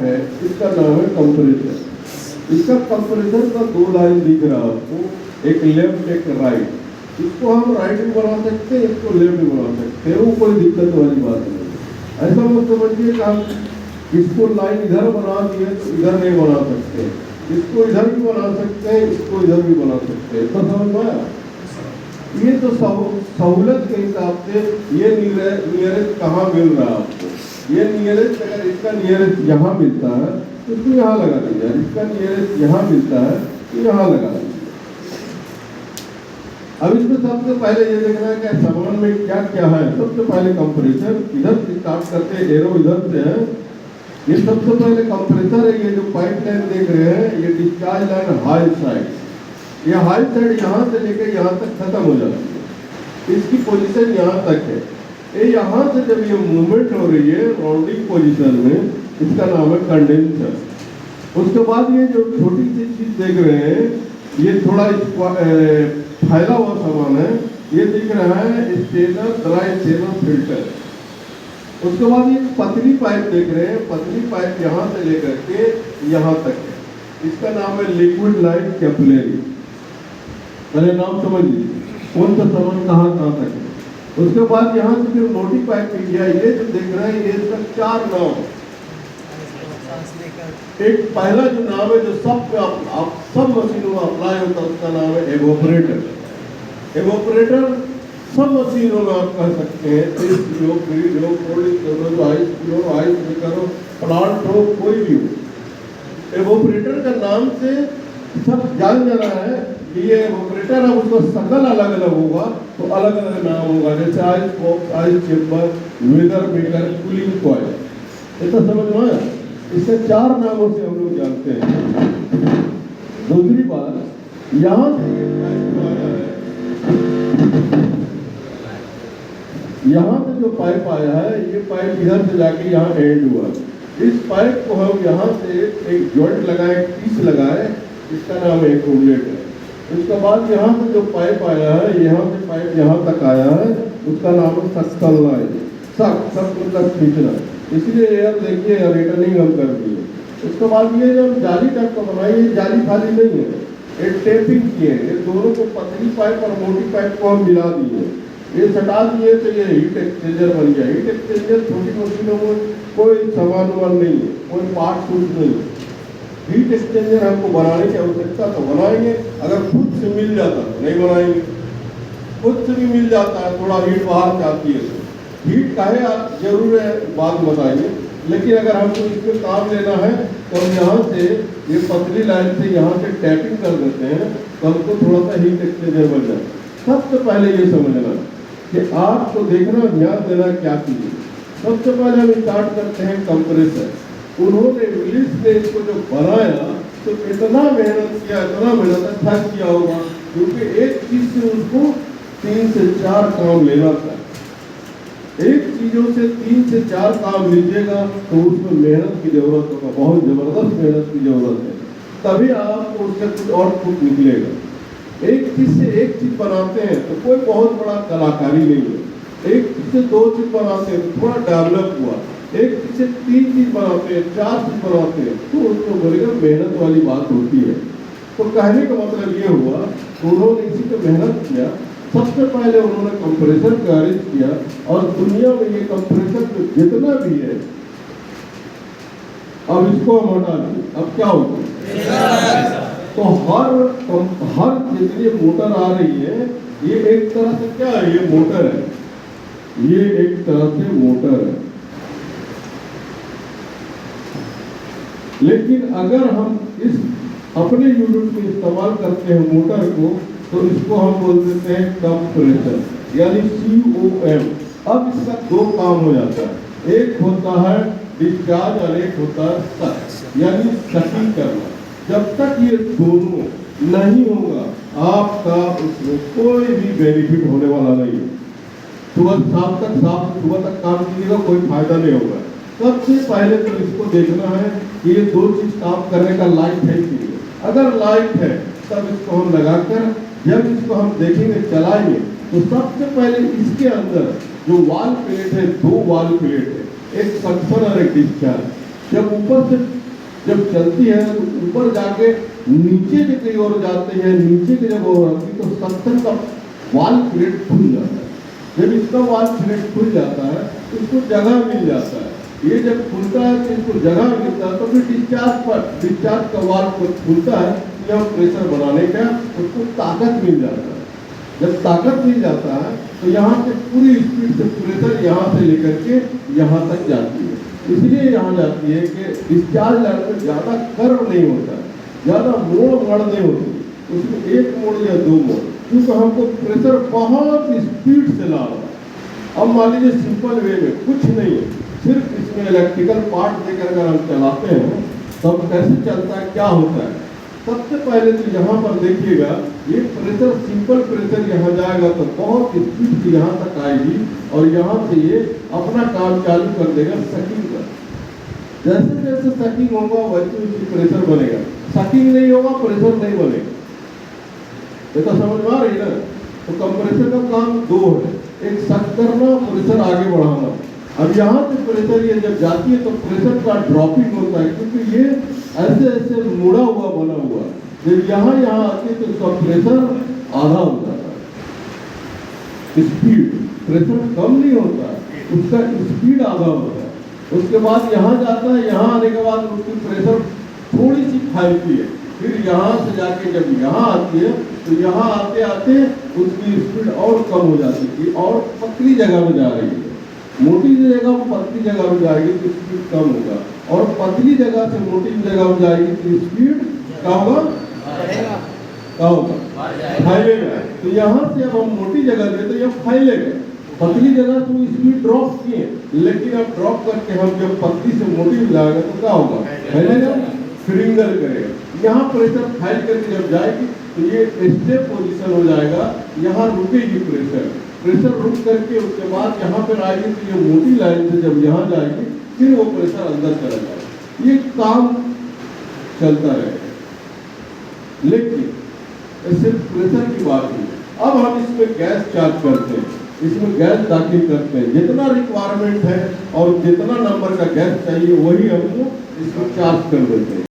Pipe है, इसका नाम है कंप्रेसर। इसका कंप्रेसर का दो लाइन दिख रहा है आपको, एक लेफ्ट एक राइट। इसको हम राइट भी बना सकते हैं, इसको लेफ्ट भी बना सकते हैं, वो कोई दिक्कत वाली बात नहीं। ऐसा मत समझिए कि हम इसको लाइन इधर बना दिए तो इधर नहीं बना सकते, इसको इधर भी बना सकते हैं, इसको इधर भी बना सकते हैं। तो समझ में आया? ये तो सहूलत के हिसाब से ये नियरेस्ट कहाँ मिल रहा है आपको, ये नियरेस्ट अगर इसका नियरेस्ट यहाँ मिलता है तो इसको यहाँ लगा दीजिए, इसका नियरेस्ट यहाँ मिलता है तो यहाँ लगा दीजिए। अब इसमें सबसे पहले ये देखना है कि सामान में क्या क्या है। सबसे पहले कंप्रेसर, इधर से स्टार्ट करते हैं, एरो इधर से है। ये सबसे पहले कंप्रेसर है। ये जो पाइप लाइन देख रहे हैं ये डिस्चार्ज लाइन हाई साइड, ये हाई साइड यहाँ से लेकर यहाँ तक खत्म हो जाती है, इसकी पोजीशन यहाँ तक है। ये यहाँ से जब ये मूवमेंट हो रही है राउंडिंग पोजीशन में, इसका नाम है कंडेंसर। उसके बाद ये जो छोटी सी चीज देख रहे हैं ये थोड़ा फैला हुआ सामान है, ये दिख रहा है स्टेनर ड्राई स्टेनर फिल्टर। उसके बाद ये पतली पाइप देख रहे हैं, पतली पाइप यहाँ से लेकर के यहाँ तक है, इसका नाम है लिक्विड लाइन कैपिलरी। पहले नाम समझ लीजिए कौन सा सामान कहाँ कहाँ तक है। उसके बाद यहाँ से फिर मोटी पाइप इंडिया, ये जो देख रहे हैं ये इसका 4 नाम। एक पहला जो नाम है जो सब मशीनों में अप्लाई होता है उसका नाम है एवोपरेटर। एवोपरेटर सब मशीनों में आप कह सकते हैं, प्लांट हो कोई भी हो, एवोपरेटर का नाम से सब जान जाना है कि ये एवोपरेटर है। उसका शकल अलग अलग होगा तो अलग अलग नाम होगा, जैसे ice box, ice chamber, weather maker, cooling coil. ऐसा समझ में आया? इससे 4 नामों से हम लोग जानते हैं। दूसरी बात, यहाँ से ये पाइप आया है, यहाँ से जो पाइप आया है ये पाइप इधर से जाके यहाँ एंड हुआ। इस पाइप को हम यहाँ से एक जॉइंट लगाए, पीस लगाए, इसका नाम है एक्यूमुलेटर है। उसके बाद यहाँ से जो पाइप आया है, यहाँ से पाइप यहाँ तक आया है, उसका नाम है सक्शन लाइन। सब मतलब खींचना, इसलिए एयर देखिए रिटर्निंग हम कर दिए। उसके बाद ये जो जाली टाइप का बनाई, ये जाली खाली नहीं है, एक टेपिंग किए, ये दोनों को पतली पाइप और मोटी पाइप को हम मिला दिए, ये सटा दिए तो ये हीट एक्सचेंजर बन गया। हीट एक्सचेंजर छोटी मशीनों में कोई सामान नहीं है, कोई पार्ट सूट नहीं है। हीट एक्सचेंजर हमको बनाने की आवश्यकता तो बनाएंगे, अगर खुद से मिल जाता तो नहीं बनाएंगे। खुद से भी मिल जाता है, थोड़ा हीट बाहर से आती है तो हीट काहे जरूर है बात बताइए। लेकिन अगर हमको इसमें काम लेना है तो हम यहाँ से ये पतली लाइन से यहाँ से टैपिंग कर देते हैं तो हमको थोड़ा सा हीट एक्सचेंजर बन जाए। सबसे पहले ये समझना कि आपको देखना, ध्यान देना क्या चीज़। सबसे पहले हम स्टार्ट करते हैं कंप्रेसर। उन्होंने इंग्लिश ने इसको जो बनाया तो इतना मेहनत किया, इतना मेहनत थक किया होगा, क्योंकि एक चीज से उसको 3 से 4 काम लेना था। एक चीजों से 3 से 4 काम लीजिएगा तो उसमें मेहनत की जरूरत होगा, बहुत जबरदस्त मेहनत की जरूरत है, तभी आपको उससे कुछ और कुछ निकलेगा। एक चीज से एक चीज बनाते हैं तो कोई बहुत बड़ा कलाकारी नहीं है। एक चीज से 2 चीज बनाते हैं थोड़ा डेवलप हुआ, एक चीज से 3 चीज बनाते हैं, 4 चीज बनाते हैं तो उसको बोलेगा मेहनत वाली बात होती है। तो कहने का मतलब ये हुआ उन्होंने इसी पे मेहनत किया। सबसे पहले उन्होंने कंप्रेसर का अरेंज किया और दुनिया में ये कंप्रेसर जितना भी है, अब इसको हम हटा दें, अब क्या होगा? तो हर जितनी मोटर आ रही है ये एक तरह से क्या है, ये मोटर है, ये एक तरह से मोटर है। लेकिन अगर हम इस अपने यूनिट में इस्तेमाल करते हैं मोटर को तो इसको हम बोल देते हैं कंप्रेसर, यानी COM। अब इसका 2 काम हो जाता है, एक होता है डिस्चार्ज और एक होता है सक, यानी सकिंग करना। जब तक ये दोनों नहीं होगा आपका उसमें कोई भी बेनिफिट होने वाला नहीं है। सुबह सुबह तक काम कीजिएगा, कोई फायदा नहीं होगा। सबसे पहले तो इसको देखना है कि ये 2 चीज काम करने का लायक है कि नहीं। अगर लायक है तब इसको हम लगाकर जब इसको हम देखेंगे चलाएंगे तो सबसे पहले इसके अंदर जो वाल प्लेट है, 2 वाल प्लेट है, एक सक्शन और एक डिस्चार्ज। जब ऊपर से जब चलती है तो ऊपर जाके नीचे के कहीं और जाते हैं, नीचे के जब और आती तो 70 का वाल प्लेट खुल जाता है। जब इसका वाल प्लेट खुल जाता है तो इसको जगह मिल जाता है। ये जब खुलता है तो इसको जगह मिलता है तो फिर डिस्चार्ज का वाल खुलता है, यह प्रेशर बनाने का उसको ताकत मिल जाता है। जब ताकत मिल जाता है तो यहाँ से पूरी स्पीड से प्रेशर यहाँ से लेकर के यहाँ तक जाती है। इसलिए यहाँ जाती है कि डिस्चार्ज लाइन में ज़्यादा कर्व नहीं होता है, ज़्यादा मोड़ नहीं होती, उसमें एक मोड़ या दो मोड़, क्योंकि हमको प्रेशर बहुत स्पीड से ला रहा है। अब मान लीजिए सिंपल वे में कुछ नहीं है, सिर्फ इसमें इलेक्ट्रिकल पार्ट देकर अगर हम चलाते हैं तब कैसे चलता है, क्या होता है। सबसे पहले तो यहाँ पर देखिएगा, ये प्रेशर सिंपल प्रेशर यहाँ जाएगा तो बहुत स्पीड से यहाँ तक आएगी और यहाँ से ये अपना काम चालू कर देगा सकिंग का। जैसे जैसे सकिंग होगा वैसे वैसे प्रेशर बनेगा, सकिंग नहीं होगा प्रेशर नहीं बनेगा। ये तो समझ में आ रही है ना। तो कंप्रेसर का काम दो है, एक सक करना, प्रेशर आगे बढ़ाना। अब यहाँ से प्रेशर ये जब जाती है तो प्रेशर का ड्रॉपिंग होता है, क्योंकि ये ऐसे ऐसे मुड़ा हुआ बना हुआ, जब यहाँ आती है तो उसका प्रेशर आधा हो जाता है। स्पीड प्रेशर कम नहीं होता, उसका स्पीड आधा होता है। उसके बाद यहाँ जाता है, यहाँ आने के बाद उसकी प्रेशर थोड़ी सी फैलती है, फिर यहाँ से जाके जब यहाँ आती है तो यहाँ आते आते उसकी स्पीड और कम हो जाती है और पतली जगह में जा रही है। मोटी जगह में पतली जगह में जाएगी तो स्पीड कम होगा, और पतली जगह से मोटी जगह में जाएगी तो स्पीड क्या होगा, क्या होगा, फैलेगा। तो यहाँ से अब हम मोटी जगह गए तो यह फैलेगा, पतली जगह से वो स्पीड ड्रॉप किए, लेकिन अब ड्रॉप करके हम जब पतली से मोटी में जाएगा तो क्या होगा, फैलेगा, फ्रिंगल करेगा। यहाँ प्रेशर फैल करके जब जाएगी तो ये स्टेप पोजीशन हो जाएगा, यहाँ रुकेगी प्रेशर रुक करके उसके बाद यहाँ पर आएगी तो ये मोटी लाइन से जब यहाँ जाएगी फिर वो प्रेशर अंदर चला जाएगा। ये काम चलता रहेगा, लेकिन सिर्फ प्रेशर की बात नहीं। अब हम इसमें गैस चार्ज करते हैं, इसमें गैस दाखिल करते हैं, जितना रिक्वायरमेंट है और जितना नंबर का गैस चाहिए वही हमको इसमें चार्ज कर देते हैं।